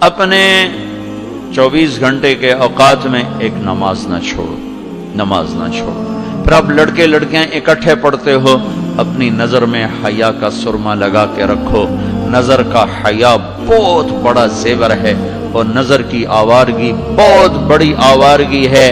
اپنے 24 گھنٹے کے اوقات میں ایک نماز نہ چھوڑو، نماز نہ چھوڑو۔ پھر آپ لڑکے لڑکیاں اکٹھے پڑھتے ہو، اپنی نظر میں حیا کا سرما لگا کے رکھو۔ نظر کا حیا بہت بڑا زیور ہے، اور نظر کی آوارگی بہت بڑی آوارگی ہے۔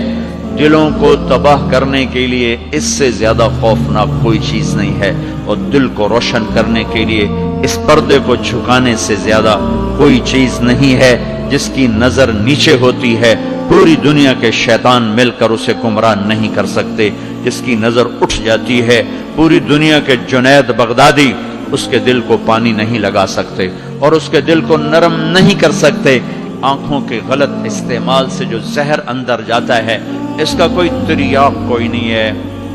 دلوں کو تباہ کرنے کے لیے اس سے زیادہ خوفناک کوئی چیز نہیں ہے، اور دل کو روشن کرنے کے لیے اس پردے کو جھکانے سے زیادہ کوئی چیز نہیں ہے۔ جس کی نظر نیچے ہوتی ہے پوری دنیا کے شیطان مل کر اسے گمراہ نہیں کر سکتے۔ جس کی نظر اٹھ جاتی ہے پوری دنیا کے جنید بغدادی اس کے دل کو پانی نہیں لگا سکتے اور اس کے دل کو نرم نہیں کر سکتے۔ آنکھوں کے غلط استعمال سے جو زہر اندر جاتا ہے اس کا کوئی تریاق کوئی نہیں ہے،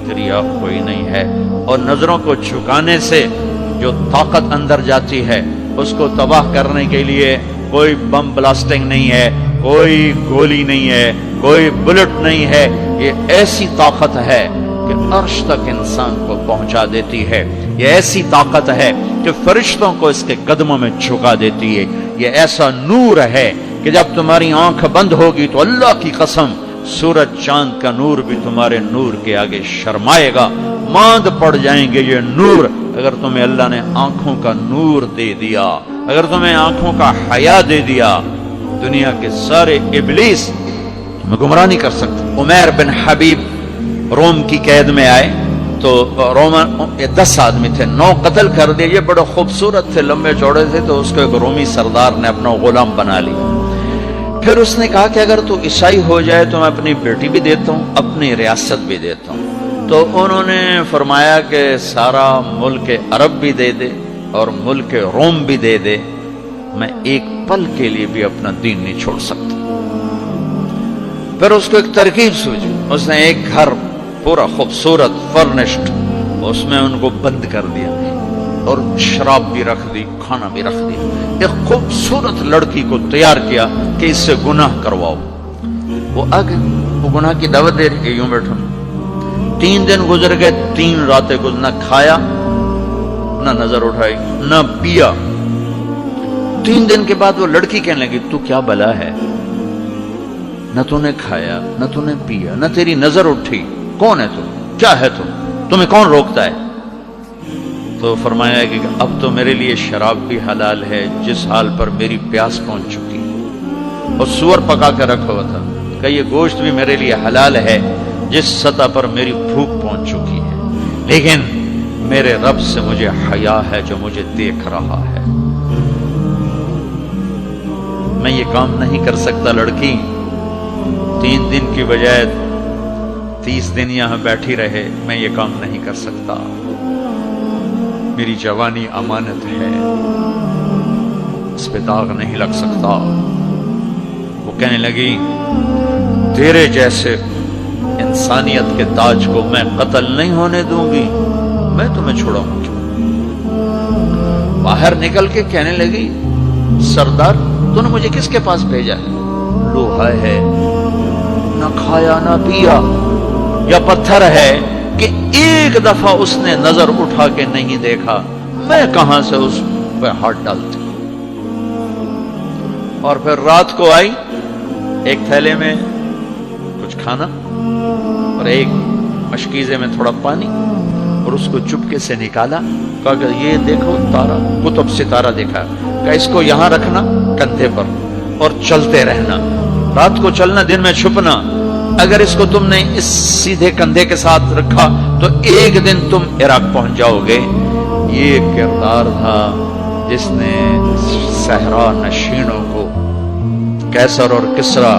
تریاق کوئی نہیں ہے۔ اور نظروں کو جھکانے سے جو طاقت اندر جاتی ہے اس کو تباہ کرنے کے لیے کوئی بم بلاسٹنگ نہیں ہے، کوئی گولی نہیں ہے، کوئی بلٹ نہیں ہے۔ یہ ایسی طاقت ہے کہ عرش تک انسان کو پہنچا دیتی ہے۔ یہ ایسی طاقت ہے کہ فرشتوں کو اس کے قدموں میں جھکا دیتی ہے۔ یہ ایسا نور ہے کہ جب تمہاری آنکھ بند ہوگی تو اللہ کی قسم سورج چاند کا نور بھی تمہارے نور کے آگے شرمائے گا، ماند پڑ جائیں گے یہ نور۔ اگر تمہیں اللہ نے آنکھوں کا نور دے دیا، اگر تمہیں آنکھوں کا حیا دے دیا، دنیا کے سارے ابلیس تمہیں گمراہ نہیں کر سکتے۔ عمیر بن حبیب روم کی قید میں آئے تو رومن 10 آدمی تھے، 9 قتل کر دیے۔ یہ بڑے خوبصورت تھے، لمبے چوڑے تھے، تو اس کو ایک رومی سردار نے اپنا غلام بنا لیا۔ پھر اس نے کہا کہ اگر تو عیسائی ہو جائے تو میں اپنی بیٹی بھی دیتا ہوں، اپنی ریاست بھی دیتا ہوں۔ تو انہوں نے فرمایا کہ سارا ملک عرب بھی دے دے اور ملک روم بھی دے دے، میں ایک پل کے لیے بھی اپنا دین نہیں چھوڑ سکتا۔ پھر اس کو ایک ترکیب سوچی، اس نے ایک گھر پورا خوبصورت فرنشڈ، اس میں ان کو بند کر دیا اور شراب بھی رکھ دی، کھانا بھی رکھ دیا۔ ایک خوبصورت لڑکی کو تیار کیا کہ اس سے گناہ کرواؤ۔ وہ آگے وہ گناہ کی دعوت دے رہی ہے، یوں بیٹھو۔ 3 دن گزر گئے، 3 راتیں گزر، نہ کھایا، نہ نظر اٹھائی، نہ پیا۔ 3 دن کے بعد وہ لڑکی کہنے لگی تو کیا بلا ہے، نہ تو نے کھایا نہ تو نے پیا نہ تیری نظر اٹھی، کون ہے تم، کیا ہے تم، تمہیں کون روکتا ہے؟ تو فرمایا کہ اب تو میرے لیے شراب بھی حلال ہے جس حال پر میری پیاس پہنچ چکی ہے، اور سور پکا کر رکھا ہوا تھا کہ یہ گوشت بھی میرے لیے حلال ہے جس سطح پر میری بھوک پہنچ چکی ہے، لیکن میرے رب سے مجھے حیا ہے جو مجھے دیکھ رہا ہے۔ میں یہ کام نہیں کر سکتا لڑکی، 3 دن کی بجائے 30 دن یہاں بیٹھی رہے، میں یہ کام نہیں کر سکتا، میری جوانی امانت ہے، اس پہ داغ نہیں لگ سکتا۔ وہ کہنے لگی تیرے جیسے انسانیت کے تاج کو میں قتل نہیں ہونے دوں گی، میں تمہیں چھوڑاؤں گی۔ باہر نکل کے کہنے لگی سردار تو نے مجھے کس کے پاس بھیجا ہے؟ لوہا ہے، نہ کھایا نہ پیا، یا پتھر ہے کہ ایک دفعہ اس نے نظر اٹھا کے نہیں دیکھا، میں کہاں سے اس پہ ہاتھ ڈالتی؟ اور پھر رات کو آئی، ایک تھیلے میں کچھ کھانا اور ایک مشکیزے میں تھوڑا پانی، اور اس کو چپکے سے نکالا، کہا کہ یہ دیکھو تارا، قطب ستارہ دیکھا، کہ اس کو یہاں رکھنا کندھے پر اور چلتے رہنا، رات کو چلنا دن میں چھپنا، اگر اس کو تم نے اس سیدھے کندھے کے ساتھ رکھا تو ایک دن تم عراق پہنچ جاؤ گے۔ یہ کردار تھا جس نے صحرا نشینوں کو کیسر اور کسرا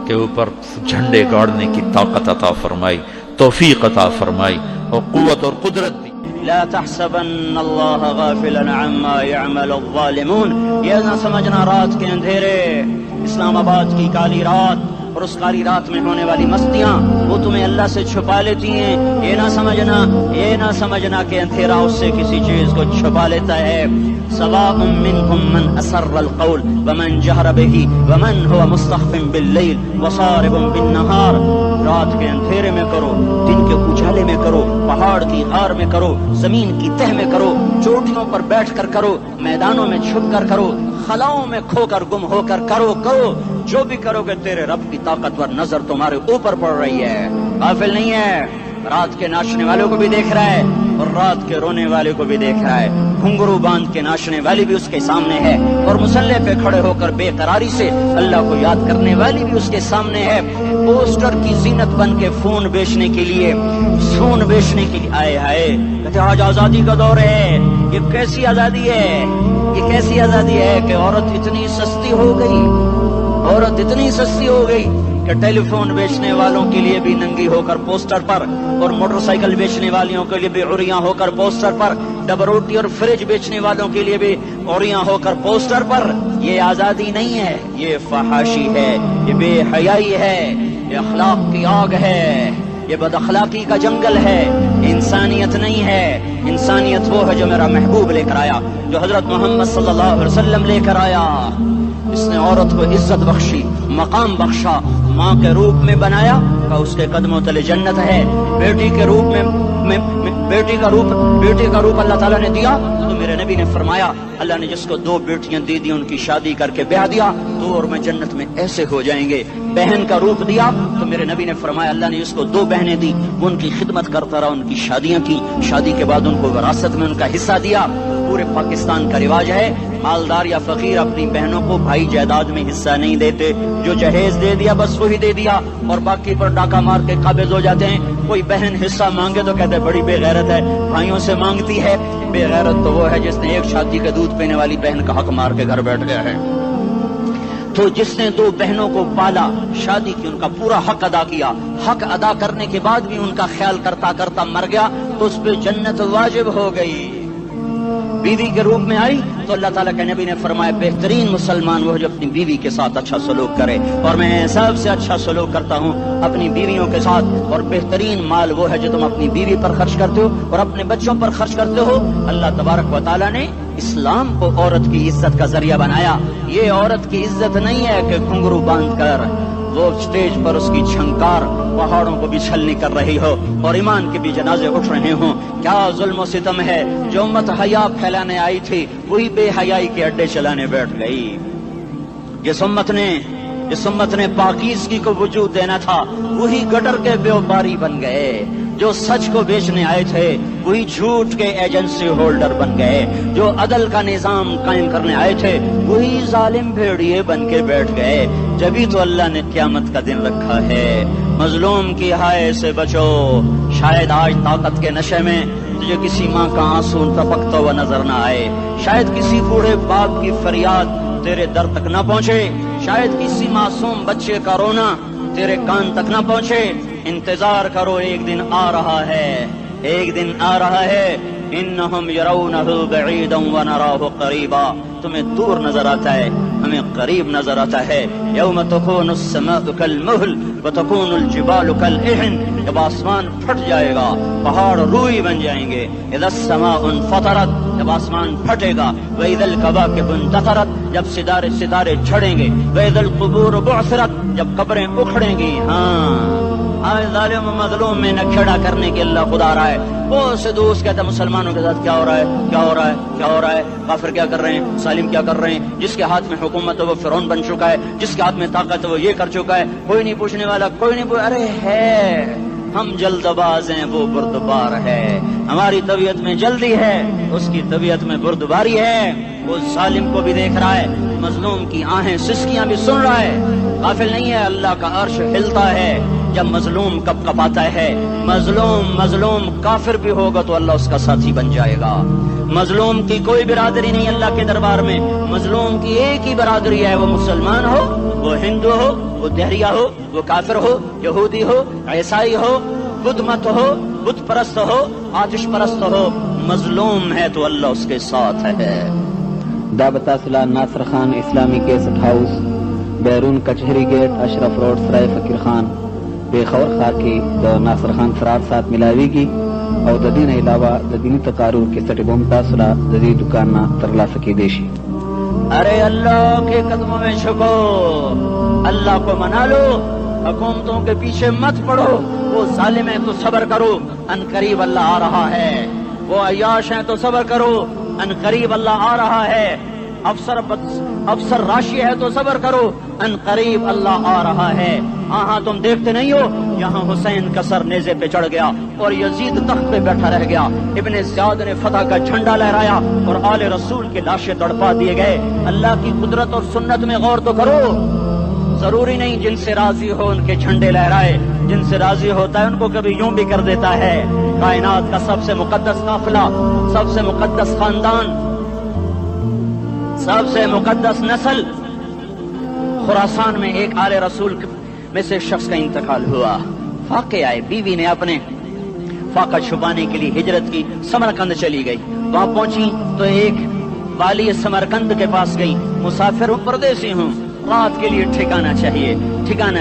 کے اوپر جھنڈے گاڑنے کی طاقت عطا فرمائی، توفیق عطا فرمائی اور قوت اور قدرت دی۔ لا تحسبن اللہ غافلا عما يعمل الظالمون، یہ نہ سمجھنا رات کے اندھیرے، اسلام آباد کی کالی رات اور اس کالی رات میں ہونے والی مستیاں وہ تمہیں اللہ سے چھپا لیتی ہیں۔ یہ نہ سمجھنا کہ اندھیرا اس سے کسی چیز کو چھپا لیتا ہے۔ سواء منکم من اسر القول ومن جہر به ومن هو مستخف باللیل وصارب بالنہار، رات کے اندھیرے میں کرو، دن کے اجالے میں کرو، پہاڑ کی غار میں کرو، زمین کی تہ میں کرو، چوٹیوں پر بیٹھ کر کرو، میدانوں میں چھپ کر کرو، خلاؤں میں کھو کر گم ہو کر کرو جو بھی کرو گے تیرے رب کی طاقتور نظر تمہارے اوپر پڑ رہی ہے. غافل نہیں ہے، رات کے ناچنے والوں کو بھی دیکھ رہا ہے اور رات کے رونے والے کو بھی دیکھ رہا ہے. گھنگرو باندھ کے ناچنے والی بھی اس کے سامنے ہے اور مسلح پہ کھڑے ہو کر بے قراری سے اللہ کو یاد کرنے والی بھی اس کے سامنے ہے. پوسٹر کی زینت بن کے فون بیچنے کے لیے آئے کہتے آج آزادی کا دور ہے. یہ کیسی آزادی ہے، یہ کیسی آزادی ہے کہ عورت اتنی سستی ہو گئی کہ ٹیلی فون بیچنے والوں کے لیے بھی ننگی ہو کر پوسٹر پر، اور موٹر سائیکل بیچنے والوں کے لیے بھی عریاں ہو کر پوسٹر پر، ڈبل روٹی اور فریج بیچنے والوں کے لیے بھی عریاں ہو کر پوسٹر پر. یہ آزادی نہیں ہے، یہ فحاشی ہے، یہ بے حیائی ہے، یہ اخلاق کی آگ ہے، یہ بد اخلاقی کا جنگل ہے. انسانیت نہیں ہے. انسانیت وہ ہے جو میرا محبوب لے کر آیا، جو حضرت محمد صلی اللہ علیہ وسلم لے کر آیا. اس نے عورت کو عزت بخشی، مقام بخشا، ماں کے روپ میں بنایا کہ اس کے قدموں تلے جنت ہے. بیٹی کے روپ میں بیٹی کا روپ اللہ تعالیٰ نے دیا تو میرے نبی نے فرمایا اللہ نے جس کو 2 بیٹیاں دے دی ان کی شادی کر کے بیاہ دیا تو اور میں جنت میں ایسے ہو جائیں گے. بہن کا روپ دیا تو میرے نبی نے فرمایا اللہ نے جس کو 2 بہنیں دی وہ ان کی خدمت کرتا رہا، ان کی شادیاں کی، شادی کے بعد ان کو وراثت میں ان کا حصہ دیا. پورے پاکستان کا رواج ہے مالدار یا فقیر اپنی بہنوں کو بھائی جائیداد میں حصہ نہیں دیتے. جو جہیز دے دیا بس وہی دے دیا اور باقی پر ڈاکہ مار کے قابض ہو جاتے ہیں. کوئی بہن حصہ مانگے تو کہتے بڑی بے غیرت ہے، بھائیوں سے مانگتی ہے. بے غیرت تو وہ ہے جس نے ایک شادی کے دودھ پینے والی بہن کا حق مار کے گھر بیٹھ گیا ہے. تو جس نے 2 بہنوں کو پالا، شادی کی، ان کا پورا حق ادا کیا، حق ادا کرنے کے بعد بھی ان کا خیال کرتا کرتا مر گیا تو اس پہ جنت واجب ہو گئی. بیوی کے روپ میں آئی تو اللہ تعالیٰ کے نبی نے فرمایا بہترین مسلمان وہ جو اپنی بیوی کے ساتھ اچھا سلوک کرے، اور میں سب سے اچھا سلوک کرتا ہوں اپنی بیویوں کے ساتھ. اور بہترین مال وہ ہے جو تم اپنی بیوی پر خرچ کرتے ہو اور اپنے بچوں پر خرچ کرتے ہو. اللہ تبارک و تعالیٰ نے اسلام کو عورت کی عزت کا ذریعہ بنایا. یہ عورت کی عزت نہیں ہے کہ گھنگرو باندھ کر وہ اسٹیج پر اس کی چھنکار پہاڑوں کو بھی چھلنی کر رہی ہو اور ایمان کے بھی جنازے اٹھ رہے ہوں. کیا ظلم و ستم ہے. جو امت حیا پھیلانے آئی تھی وہی بے حیائی کے اڈے چلانے بیٹھ گئی. جس امت نے پاکیزگی کو وجود دینا تھا وہی گٹر کے بیوپاری بن گئے. جو سچ کو بیچنے آئے تھے وہی جھوٹ کے ایجنسی ہولڈر بن گئے. جو عدل کا نظام قائم کرنے آئے تھے وہی ظالم بھیڑیے بن کے بیٹھ گئے. جبھی تو اللہ نے قیامت کا دن رکھا ہے. مظلوم کی ہائے سے بچو. شاید آج طاقت کے نشے میں تجھے کسی ماں کا آنسو ٹپکتا ہوا نظر نہ آئے. شاید کسی بوڑھے باپ کی فریاد تیرے در تک نہ پہنچے. شاید کسی معصوم بچے کا رونا تیرے کان تک نہ پہنچے. انتظار کرو، ایک دن آ رہا ہے، ایک دن آ رہا ہے. انہم یرونہ بعیدا ونراہ قریبا. تمہیں دور نظر آتا ہے، ہمیں قریب نظر آتا ہے. یوم تکون السماء کالمہل وتکون الجبال کالعہن. جب آسمان پھٹ جائے گا پہاڑ روئی بن جائیں گے. اذا السماء انفطرت. جب آسمان پھٹے گا. واذا الکواکب انتثرت. جب ستارے جھڑیں گے. واذا القبور بعثرت. جب قبریں اکھڑیں گی. آج ظالم و مظلوم میں نہ کھڑا کرنے کے اللہ خدا رہا ہے. بہت سے دوست کہتے ہیں مسلمانوں کے ساتھ کیا ہو رہا ہے، کیا ہو رہا ہے، کیا ہو رہا ہے. کافر کیا کر رہے ہیں، ظالم کیا کر رہے ہیں. جس کے ہاتھ میں حکومت ہے وہ فرعون بن چکا ہے، جس کے ہاتھ میں طاقت ہے وہ یہ کر چکا ہے. کوئی نہیں پوچھنے والا، کوئی نہیں ارے ہے ہم جلد باز ہیں وہ بردبار ہے. ہماری طبیعت میں جلدی ہے، اس کی طبیعت میں بردباری ہے. وہ ظالم کو بھی دیکھ رہا ہے، مظلوم کی آہیں سسکیاں بھی سن رہا ہے. غافل نہیں ہے. اللہ کا عرش ہلتا ہے جب مظلوم کب کپاتا ہے. مظلوم کافر بھی ہوگا تو اللہ اس کا ساتھی بن جائے گا. مظلوم کی کوئی برادری نہیں اللہ کے دربار میں. مظلوم کی ایک ہی برادری ہے، وہ مسلمان ہو، وہ ہندو ہو، وہ دہریہ ہو، وہ کافر ہو، یہودی ہو، عیسائی ہو، بدھ مت ہو، بت پرست ہو، آتش پرست ہو. مظلوم ہے تو اللہ اس کے ساتھ ہے. دابتاسلا ناصر خان اسلامی کیسٹ ہاؤس، بیرون کچہری گیٹ، اشرف روڈ، سرائے فقیر خان. بے خور خار کی ناصر خان فرار ساتھ ملاوی کی اور ددین علاوہ ددینی تقارر کے سٹی بوم تاثرہ ددی دکان نہ ترلا سکی دیشی. ارے اللہ کے قدموں میں جھکو، اللہ کو منا لو، حکومتوں کے پیچھے مت پڑو. وہ ظالم ہیں تو صبر کرو، ان قریب اللہ آ رہا ہے. وہ عیاش ہیں تو صبر کرو، ان قریب اللہ آ رہا ہے. افسر راشی ہے تو صبر کرو، ان قریب اللہ آ رہا ہے۔ ہاں تم دیکھتے نہیں ہو، یہاں حسین کا سر نیزے پہ چڑھ گیا اور یزید تخت پہ بیٹھا رہ گیا، ابن زیاد نے فتح کا جھنڈا لہرایا اور آل رسول کے لاشیں تڑپا دیے گئے۔ اللہ کی قدرت اور سنت میں غور تو کرو، ضروری نہیں جن سے راضی ہو ان کے جھنڈے لہرائے، جن سے راضی ہوتا ہے ان کو کبھی یوں بھی کر دیتا ہے۔ کائنات کا سب سے مقدس قافلہ، سب سے مقدس خاندان، سب سے مقدس نسل، خراسان میں ایک آل رسول میں سے شخص کا انتقال ہوا۔ فاقے آئے، بیوی نے اپنے فاقہ چھپانے کے لیے ہجرت کی، سمرقند چلی گئی۔ وہاں پہنچی تو ایک والی سمرقند کے پاس گئی، مسافر ہوں، پردیسی ہوں، رات کے لیے ٹھکانا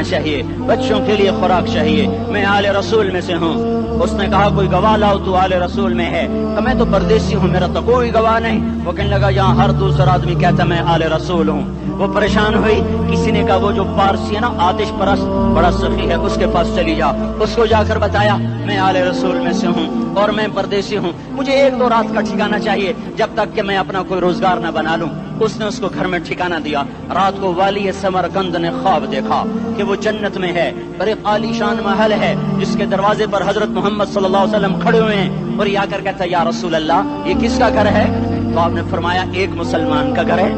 چاہیے، بچوں کے لیے خوراک چاہیے، میں آل رسول میں سے ہوں۔ اس نے کہا کوئی گواہ لاؤ، تو آل رسول میں ہے؟ کہ میں تو پردیسی ہوں، میرا تو کوئی گواہ نہیں۔ وہ کہنے لگا یہاں ہر دوسرا آدمی کہتا میں آل رسول ہوں۔ وہ پریشان ہوئی، کسی نے کہا وہ جو پارسی ہے نا آتش پرست بڑا سخی ہے، اس کے پاس چلی جا۔ اس کو جا کر بتایا میں آل رسول میں سے ہوں اور میں پردیسی ہوں، مجھے 1-2 رات کا ٹھکانہ چاہیے جب تک کہ میں اپنا کوئی روزگار نہ بنا لوں۔ اس نے اس کو گھر میں ٹھکانہ دیا۔ رات کو والی سمرقند نے خواب دیکھا کہ وہ جنت میں ہے، اور ایک عالی شان محل ہے جس کے دروازے پر حضرت محمد صلی اللہ علیہ وسلم کھڑے ہوئے ہیں، اور یہ آ کر کہتا ہے یا رسول اللہ یہ کس کا گھر ہے؟ تو آپ نے فرمایا ایک مسلمان کا گھر ہے۔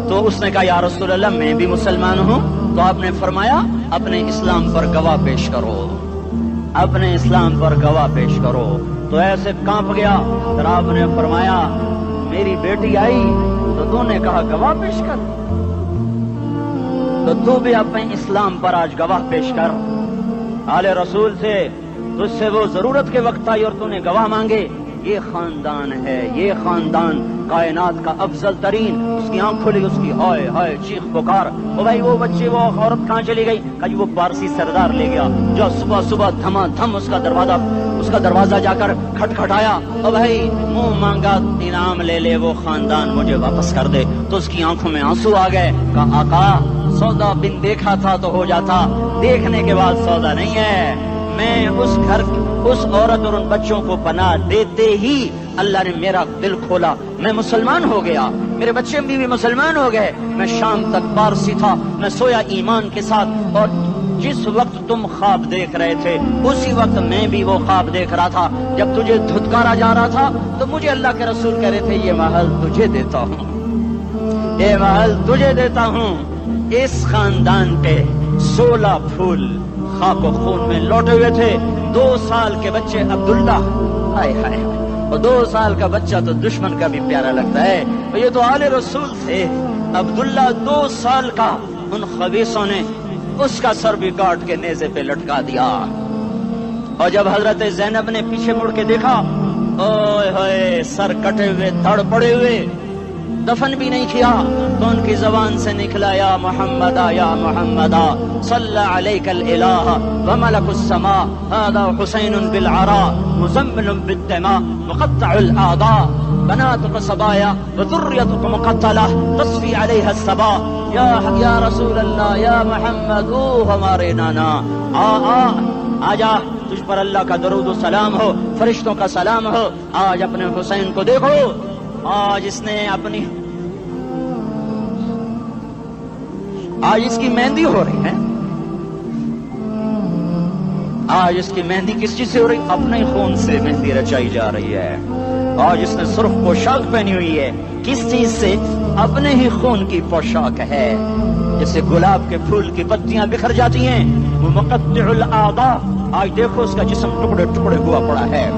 تو اس نے کہا یا رسول اللہ میں بھی مسلمان ہوں۔ تو آپ نے فرمایا اپنے اسلام پر گواہ پیش کرو، اپنے اسلام پر گواہ پیش کرو۔ تو ایسے کانپ گیا، پھر آپ نے فرمایا میری بیٹی آئی تو تو نے کہا گواہ پیش کر، تو تو بھی اپنے اسلام پر آج گواہ پیش کر۔ آل رسول سے تجھ سے وہ ضرورت کے وقت آئی اور تو نے گواہ مانگے۔ یہ خاندان ہے، یہ خاندان کائنات کا افضل ترین۔ اس کی آنکھ کھلی، اس کی ہائے ہائے چیخ پکار، او بھائی وہ بچے وہ عورت کہاں چلی گئی؟ کہ وہ پارسی سردار لے گیا جو صبح صبح دھما دھم اس کا دروازہ جا کر کھٹکھٹایا، او بھائی منہ مانگا انعام لے لے، وہ خاندان مجھے واپس کر دے۔ تو اس کی آنکھوں میں آنسو آ گئے۔ کہا آقا سودا بن دیکھا تھا تو ہو جاتا، دیکھنے کے بعد سودا نہیں ہے۔ میں اس گھر اس عورت اور ان بچوں کو پناہ دیتے ہی اللہ نے میرا دل کھولا، میں مسلمان ہو گیا، میرے بچے بھی مسلمان ہو گئے۔ میں شام تک پارسی تھا، میں سویا ایمان کے ساتھ، اور جس وقت تم خواب دیکھ رہے تھے اسی وقت میں بھی وہ خواب دیکھ رہا تھا۔ جب تجھے دھتکارا جا رہا تھا تو مجھے اللہ کے رسول کہہ رہے تھے یہ محل تجھے دیتا ہوں، یہ محل تجھے دیتا ہوں۔ اس خاندان پہ 16 پھول خاک و خون میں لوٹے ہوئے تھے۔ 2 سال کے بچے عبداللہ، ہائے ہائے، اور 2 سال کا بچہ تو دشمن کا بھی پیارا لگتا ہے، اور یہ تو آل رسول تھے۔ عبداللہ 2 سال کا، ان خبیثوں نے اس کا سر بھی کاٹ کے نیزے پہ لٹکا دیا۔ اور جب حضرت زینب نے پیچھے مڑ کے دیکھا، اوئے ہوئے سر کٹے ہوئے، دھڑ پڑے ہوئے، دفن بھی نہیں کیا، تو ان کی زبان سے نکلا یا محمد یا محمد صلی علیک الالہ وملک السماء هذا حسین بالعراء مزمل بالدماء مقطع الاعضاء بناتك صبايا وذريتك مقتلہ تصفی علیہ الصبا۔ یا رسول اللہ یا محمد، او ہمارے نانا، آ جا، تجھ پر اللہ کا درود و سلام ہو، فرشتوں کا سلام ہو۔ آج اپنے حسین کو دیکھو، آج اس نے آج اس کی مہندی ہو رہی ہے۔ آج اس کی مہندی کس چیز سے ہو رہی؟ اپنے خون سے مہندی رچائی جا رہی ہے۔ آج اس نے سرخ پوشاک پہنی ہوئی ہے، کس چیز سے؟ اپنے ہی خون کی پوشاک ہے۔ جیسے گلاب کے پھول کی پتیاں بکھر جاتی ہیں، وہ مقطع الاعضاء، آج دیکھو اس کا جسم ٹکڑے ٹکڑے ہوا پڑا ہے۔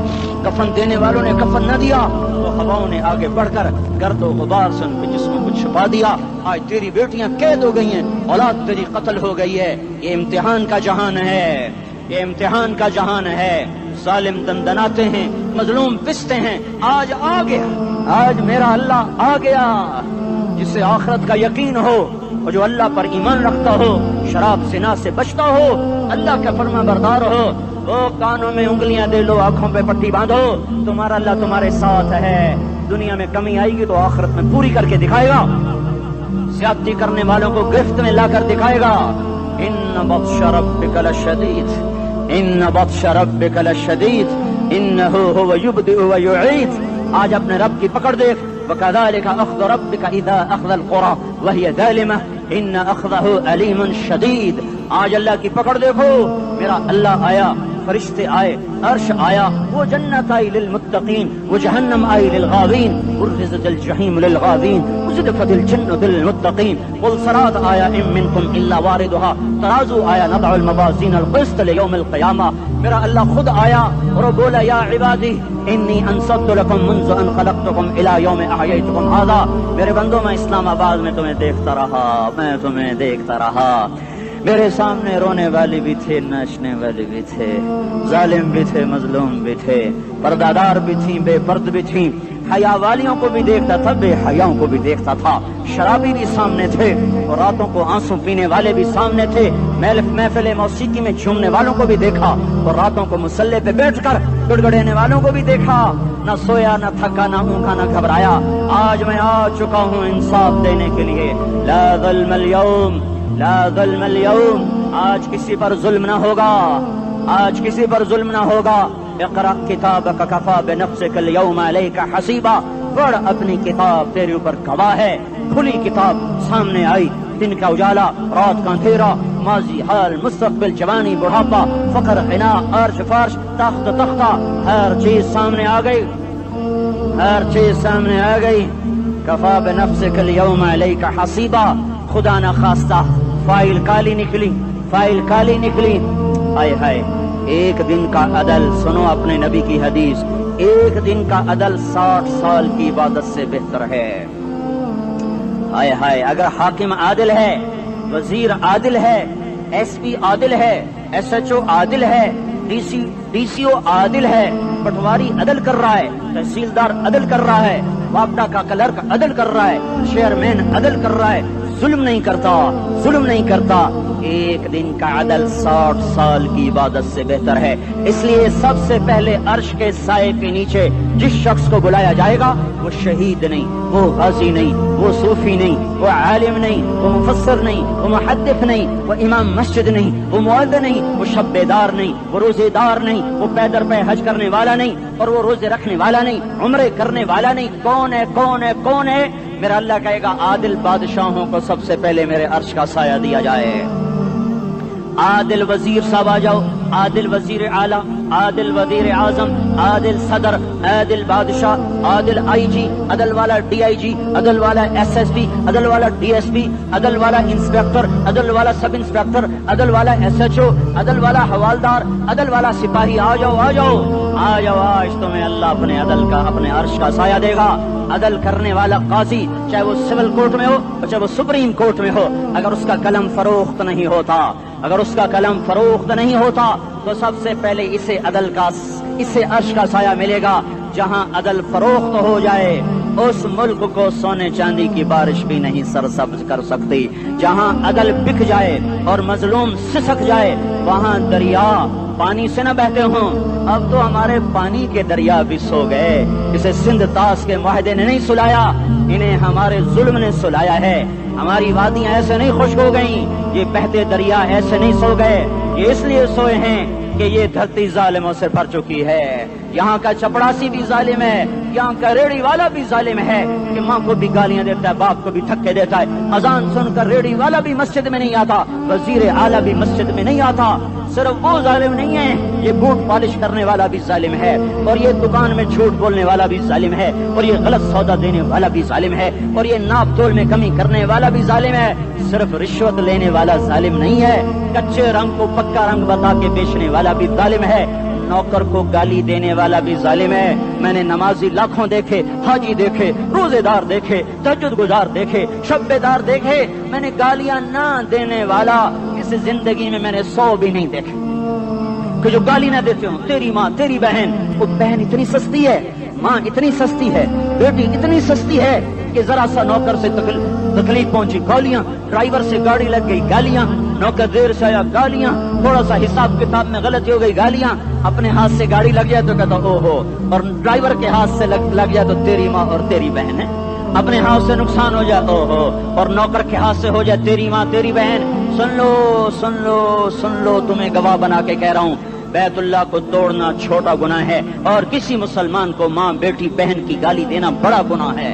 کفن دینے والوں نے کفن نہ دیا تو ہواؤں نے آگے بڑھ کر گرد و غبار سے ان کے جسموں کو چھپا دیا۔ آج تیری بیٹیاں قید ہو گئی ہیں، اولاد تیری قتل ہو گئی ہے۔ یہ امتحان کا جہان ہے، یہ امتحان کا جہان ہے۔ ظالم دندناتے ہیں، مظلوم پستے ہیں۔ آج آ گیا، آج میرا اللہ آ گیا۔ جسے آخرت کا یقین ہو اور جو اللہ پر ایمان رکھتا ہو، شراب زنا سے بچتا ہو، اللہ کا فرما بردار ہو، وہ کانوں میں انگلیاں دے لو، آنکھوں پہ پٹی باندھو، تمہارا اللہ تمہارے ساتھ ہے۔ دنیا میں کمی آئے گی تو آخرت میں پوری کر کے دکھائے گا۔ زیادتی کرنے والوں کو گرفت میں لا کر دکھائے گا۔ ان بطش ربک لشدید، ان بطش ربک لشدید انہ هو یبدئ و یعید۔ آج اپنے رب کی پکڑ دیکھ، وَكَذَلِكَ أَخْذُ رَبِّكَ إِذَا أَخْذَ الْقُرَى وَهِيَ ظَالِمَةٌ إِنَّ أَخْذَهُ أَلِيمٌ شَدِيدٌ. آج اللہ کی پکڑ دیکھو، میرا اللہ آیا، فرشتے آئے، عرش آیا، وہ جنت آئی للمتقین، وہ جہنم آئی للغاوین، برزت الجحیم للغاوین، وزلفت الجنة للمتقین، والصراط آیا ان منکم الا واردها، ترازو آیا، نضع الموازین القسط لیوم القیامہ. میرا اللہ خود آیا اور وہ بولا یا عبادی انی انصبت لکم منذ ان خلقتکم الى یوم احییتکم ھذا. میرے بندوں میں اسلام آباد میں تمہیں دیکھتا رہا، میں تمہیں دیکھتا رہا. میرے سامنے رونے والے بھی تھے، ناچنے والے بھی تھے، ظالم بھی تھے، مظلوم بھی تھے، پردادار بھی تھیں، بے پرد بھی تھیں. حیا والیوں کو بھی دیکھتا تھا، بے حیاؤں کو بھی دیکھتا تھا. شرابی بھی سامنے تھے اور راتوں کو آنسو پینے والے بھی سامنے تھے. محفل موسیقی میں جھومنے والوں کو بھی دیکھا اور راتوں کو مصلے پہ بیٹھ کر گڑگڑانے والوں کو بھی دیکھا. نہ سویا، نہ تھکا، نہ اونگا، نہ گھبرایا. آج میں آ چکا ہوں انصاف دینے کے لیے. لا ظلم اليوم، لا ظلم اليوم. آج کسی پر ظلم نہ ہوگا، آج کسی پر ظلم نہ ہوگا. اقرأ کتابک کفا بنفسک اليوم علیک حسیبا. پڑھ اپنی کتاب، تیرے اوپر گواہ ہے. کھلی کتاب سامنے آئی، دن کا اجالا، رات کا اندھیرا، ماضی، حال، مستقبل، جوانی، بڑھاپا، فقر، غنا، عرش، فرش، تخت، تختہ، ہر چیز سامنے آ گئی، ہر چیز سامنے آ گئی. کفا بنفسک اليوم علیک حسیبا. خدا نہ خواستہ فائل کالی نکلی، فائل کالی نکلی. ہائے ہائے، ایک دن کا عدل، سنو اپنے نبی کی حدیث، ایک دن کا عدل 60 سال کی عبادت سے بہتر ہے. ہائے ہائے، اگر حاکم عادل ہے، وزیر عادل ہے، ایس پی عادل ہے، ایس ایچ او عادل ہے، ڈی سی او عادل ہے، پٹواری عدل کر رہا ہے، تحصیلدار عدل کر رہا ہے، وابڈا کا کلرک عدل کر رہا ہے، چیئرمین عدل کر رہا ہے، ظلم نہیں کرتا، ظلم نہیں کرتا. ایک دن کا عدل 60 سال کی عبادت سے بہتر ہے. اس لیے سب سے پہلے عرش کے سائے کے نیچے جس شخص کو بلایا جائے گا وہ شہید نہیں، وہ غازی نہیں، وہ صوفی نہیں، وہ عالم نہیں، وہ مفسر نہیں، وہ محدث نہیں، وہ امام مسجد نہیں، وہ مؤذن نہیں، وہ شب بیدار نہیں، وہ روزے دار نہیں، وہ پیدر پہ حج کرنے والا نہیں، اور وہ روزے رکھنے والا نہیں، عمرے کرنے والا نہیں. کون ہے، کون ہے، کون ہے؟ میرا اللہ کہے گا عادل بادشاہوں کو سب سے پہلے میرے عرش کا سایہ دیا جائے. عادل وزیر صاحب آ جاؤ، عادل وزیر اعلیٰ، عادل وزیر اعظم، عادل صدر، عادل بادشاہ، عادل آئی جی، عدل والا ڈی آئی جی، عدل والا ایس ایس پی، عدل والا ڈی ایس پی، عدل والا انسپیکٹر، عدل والا سب انسپیکٹر، عدل والا ایس ایچ او، عدل والا حوالدار، عدل والا سپاہی. آ جاؤ، آ جاؤ، آ جاؤ. آج تمہیں اللہ اپنے عدل کا، اپنے عرش کا سایہ دے گا. عدل کرنے والا قاضی، چاہے وہ سول کورٹ میں ہو چاہے وہ سپریم کورٹ میں ہو، اگر اس کا قلم فروخت نہیں ہوتا، اگر اس کا قلم فروخت نہیں ہوتا تو سب سے پہلے اسے عدل کا، اسے عرش کا سایہ ملے گا. جہاں عدل فروخت ہو جائے اس ملک کو سونے چاندی کی بارش بھی نہیں سرسبز کر سکتی. جہاں عدل بک جائے اور مظلوم سسک جائے وہاں دریا پانی سے نہ بہتے ہوں. اب تو ہمارے پانی کے دریا بھی سو گئے. اسے سندھ طاس کے معاہدے نے نہیں سلایا، انہیں ہمارے ظلم نے سلایا ہے. ہماری وادیاں ایسے نہیں خشک ہو گئیں، یہ بہتے دریا ایسے نہیں سو گئے. یہ اس لیے سوئے ہیں کہ یہ دھرتی ظالموں سے بھر چکی ہے. یہاں کا چپڑاسی بھی ظالم ہے، یہاں کا ریڑی والا بھی ظالم ہے کہ ماں کو بھی گالیاں دیتا ہے، باپ کو بھی دھکے دیتا ہے. اذان سن کر ریڑی والا بھی مسجد میں نہیں آتا، وزیر اعلیٰ بھی مسجد میں نہیں آتا. صرف وہ ظالم نہیں ہے، یہ بوٹ پالش کرنے والا بھی ظالم ہے، اور یہ دکان میں جھوٹ بولنے والا بھی ظالم ہے، اور یہ غلط سودا دینے والا بھی ظالم ہے، اور یہ ناپ تول میں کمی کرنے والا بھی ظالم ہے. صرف رشوت لینے والا ظالم نہیں ہے، کچے رنگ کو پکا رنگ بتا کے بیچنے والا بھی ظالم ہے، نوکر کو گالی دینے والا بھی ظالم ہے. میں نے نمازی لاکھوں دیکھے، حاجی دیکھے، روزے دار دیکھے، تہجد گزار دیکھے، شب بیدار دیکھے. میں نے گالیاں نہ دینے والا اس زندگی میں نے 100 بھی نہیں دیکھے کہ جو گالی نہ دیتے ہوں. تیری ماں، تیری بہن، وہ بہن اتنی سستی ہے، ماں اتنی سستی ہے، بیٹی اتنی سستی ہے کہ ذرا سا نوکر سے تکلیف پہنچی گالیاں، ڈرائیور سے گاڑی لگ گئی گالیاں، نوکر دیر سے آیا گالیاں، تھوڑا سا حساب کتاب میں غلطی ہو گئی گالیاں. اپنے ہاتھ سے گاڑی لگ جائے تو کہتا او ہو، اور ڈرائیور کے ہاتھ سے لگ جائے تو تیری ماں اور تیری بہن ہے. اپنے ہاتھ سے نقصان ہو جائے او ہو، اور نوکر کے ہاتھ سے ہو جائے تیری ماں تیری بہن. سن لو، سن لو، سن لو، تمہیں گواہ بنا کے کہہ رہا ہوں، بیت اللہ کو توڑنا چھوٹا گناہ ہے، اور کسی مسلمان کو ماں، بیٹی، بہن کی گالی دینا بڑا گناہ ہے.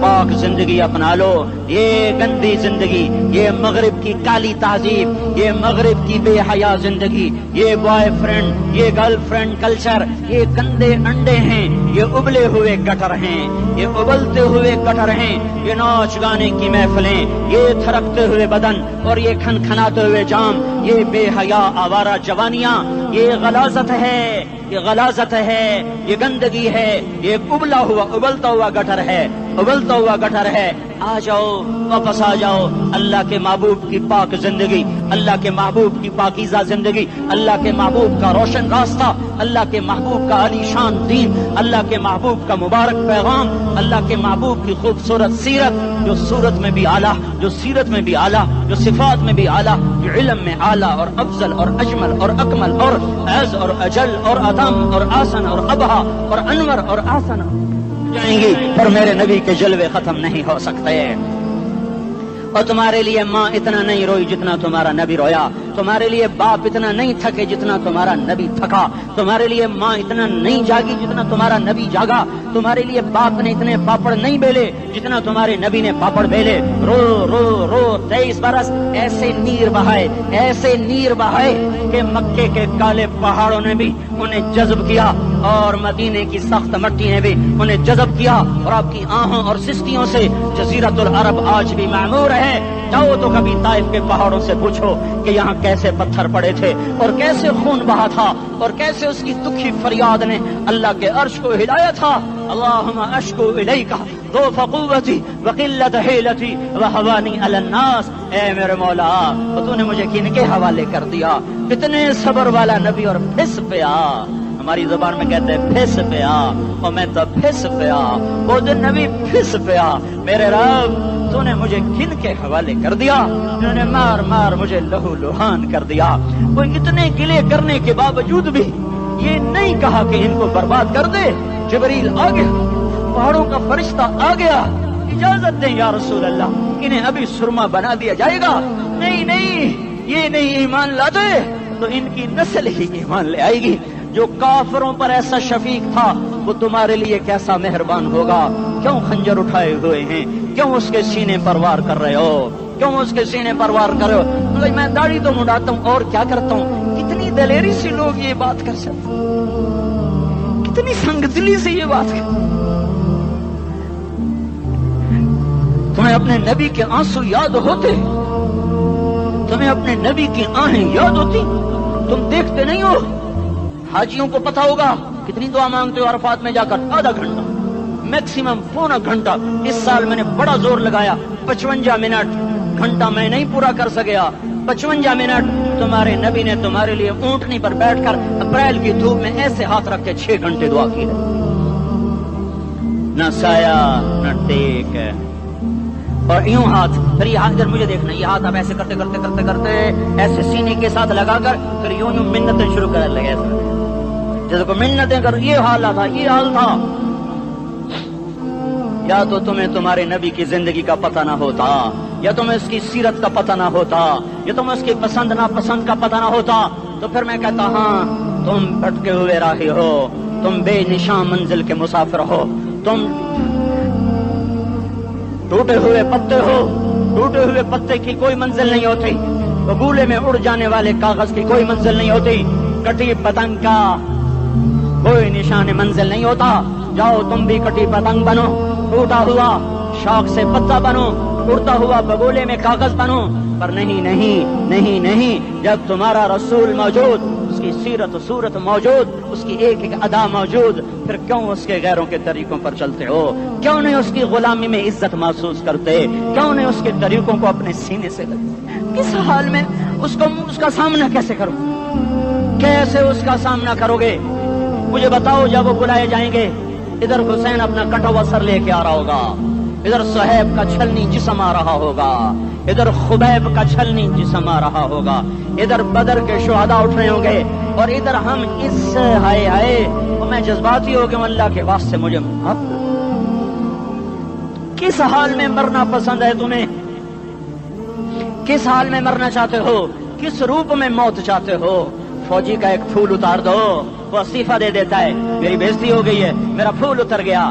پاک زندگی اپنا لو. یہ گندی زندگی، یہ مغرب کی کالی تہذیب، یہ مغرب کی بے حیا زندگی، یہ بوائے فرینڈ، یہ گرل فرینڈ کلچر، یہ گندے انڈے ہیں، یہ ابلے ہوئے گٹر ہیں، یہ ابلتے ہوئے گٹر ہیں. یہ ناچ گانے کی محفلیں، یہ تھرکتے ہوئے بدن اور یہ کھنکھناتے ہوئے جام، یہ بے حیا آوارہ جوانیاں، یہ غلاظت ہے، یہ غلاظت ہے، یہ گندگی ہے، یہ ابلتا ہوا گٹر ہے، ابلتا ہوا گٹر ہے. آ جاؤ، واپس آ جاؤ. اللہ کے محبوب کی پاک زندگی، اللہ کے محبوب کی پاکیزہ زندگی، اللہ کے محبوب کا روشن راستہ، اللہ کے محبوب کا علی شان دین، اللہ کے محبوب کا مبارک پیغام، اللہ کے محبوب کی خوبصورت سیرت، جو صورت میں بھی اعلیٰ، جو سیرت میں بھی اعلیٰ، جو صفات میں بھی اعلیٰ، جو علم میں اعلیٰ اور افضل اور اجمل اور اکمل اور اعز اور اجل اور ادم اور آسن اور ابہا اور انور اور آسن جائیں گی، پر میرے نبی کے جلوے ختم نہیں ہو سکتے. اور تمہارے لیے ماں اتنا نہیں روئی جتنا تمہارا نبی رویا، تمہارے لیے باپ اتنا نہیں تھکے جتنا تمہارا نبی تھکا، تمہارے لیے ماں اتنا نہیں جاگی جتنا تمہارا نبی جاگا، تمہارے لیے باپ نے اتنے پاپڑ نہیں بیلے جتنا تمہارے نبی نے پاپڑ بیلے. رو رو رو 23 برس ایسے نیر بہائے، ایسے نیر بہائے کہ مکے کے کالے پہاڑوں نے بھی انہیں جذب کیا اور مدینے کی سخت مٹی نے بھی انہیں جذب کیا، اور آپ کی آہوں اور سستیوں سے جزیرت العرب آج بھی معمور ہے. جاؤ تو کبھی طائف کے پہاڑوں سے پوچھو کہ یہاں کیسے پتھر پڑے تھے اور کیسے خون بہا تھا اور کیسے اس کی دکھی فریاد نے اللہ کے عرش کو ہلایا تھا. اللہم اشکو الیک ضعف قوتی وقلت حیلتی وہوانی علی الناس. اے میرے مولا، تو نے مجھے کن کے حوالے کر دیا؟ کتنے صبر والا نبی اور پھس پیا. ہماری زبان میں کہتے ہیں پھس پیا، اور میں تو پھس پیا. وہ دن نبی پھس پیا. میرے رب، تو نے مجھے کن کے حوالے کر دیا؟ انہوں نے مار مار مجھے لہو لہان کر دیا. وہ اتنے گلے کرنے کے باوجود بھی یہ نہیں کہا کہ ان کو برباد کر دے. جبریل آ گیا، پہاڑوں کا فرشتہ آ گیا، اجازت دیں یا رسول اللہ، انہیں ابھی سرما بنا دیا جائے گا. نہیں نہیں، یہ نہیں ایمان لاتے تو ان کی نسل ہی ایمان لے آئے گی. جو کافروں پر ایسا شفیق تھا وہ تمہارے لیے کیسا مہربان ہوگا. کیوں خنجر اٹھائے ہوئے ہیں؟ کیوں اس کے سینے پر وار کر رہے ہو؟ کیوں اس کے سینے پر وار کر رہے ہو؟ میں داڑھی تو مڈاتا ہوں اور کیا کرتا ہوں. کتنی دلیری سے لوگ یہ بات کر سکتے، کتنی سنگدلی سے یہ بات کر. تمہیں اپنے نبی کے آنسو یاد ہوتے؟ تمہیں اپنے نبی کی آہیں یاد ہوتی؟ تم دیکھتے نہیں ہو؟ حاجیوں کو پتا ہوگا کتنی دعا مانگتے ہو عرفات میں جا کر؟ آدھا گھنٹہ، میکسیمم پونا گھنٹہ. اس سال میں نے بڑا زور لگایا، 55 منٹ. گھنٹہ میں نہیں پورا کر سکیا، 55 منٹ. تمہارے نبی نے تمہارے لیے اونٹنی پر بیٹھ کر اپریل کی دھوپ میں ایسے ہاتھ رکھ کے 6 گھنٹے دعا کی ہے. نہ سایہ نہ ٹیک، اور یوں ہاتھ. پھر یہ ہاتھ ادھر مجھے دیکھنا، یہ ہاتھ آپ ایسے کرتے کرتے کرتے کرتے ایسے سینے کے ساتھ لگا کر پھر یوں یوں منتیں شروع کرنے لگے. جیسے کو منتیں کر. یہ حال تھا، یہ حال تھا. یا تو تمہیں تمہارے نبی کی زندگی کا پتہ نہ ہوتا، یا تمہیں اس کی سیرت کا پتہ نہ ہوتا، یا تمہیں اس کی پسند ناپسند کا پتہ نہ ہوتا. تو پھر میں کہتا ہاں تم بھٹکے ہوئے راہی ہو، تم بے نشان منزل کے مسافر ہو، تم ٹوٹے ہوئے پتے ہو. ٹوٹے ہوئے پتے کی کوئی منزل نہیں ہوتی، بگولے میں اڑ جانے والے کاغذ کی کوئی منزل نہیں ہوتی، کٹی پتنگ کا کوئی نشان منزل نہیں ہوتا. جاؤ تم بھی کٹی پتنگ بنو، ٹوٹا ہوا شوق سے پتا بنو، اڑتا ہوا بگولے میں کاغذ بنو. پر نہیں نہیں نہیں نہیں، جب تمہارا رسول موجود، اس کی سیرت صورت موجود، اس کی ایک ایک ادا موجود، پھر کیوں اس کے غیروں کے طریقوں پر چلتے ہو؟ کیوں نہیں اس کی غلامی میں عزت محسوس کرتے؟ کیوں نہیں اس کے طریقوں کو اپنے سینے سے لگتے؟ کس حال میں اس کا سامنا کیسے کرو؟ کیسے اس کا سامنا کرو گے؟ مجھے بتاؤ. جب وہ بلائے جائیں گے، ادھر حسین اپنا کٹا ہوا سر لے کے آ رہا ہوگا، ادھر صہیب کا چھلنی جسم آ رہا ہوگا، ادھر خبیب کا چھلنی جسم آ رہا ہوگا، ادھر بدر کے شہداء اٹھ رہے ہوں گے، اور ادھر ہم اس ہائے ہائے. میں جذباتی ہو گیا، اللہ کے واسطے مجھے کس حال میں مرنا پسند ہے تمہیں؟ کس حال میں مرنا چاہتے ہو؟ کس روپ میں موت چاہتے ہو؟ فوجی کا ایک پھول اتار دو، وہ استعفیٰ دے دیتا ہے، میری بےزتی ہو گئی ہے، میرا پھول اتر گیا.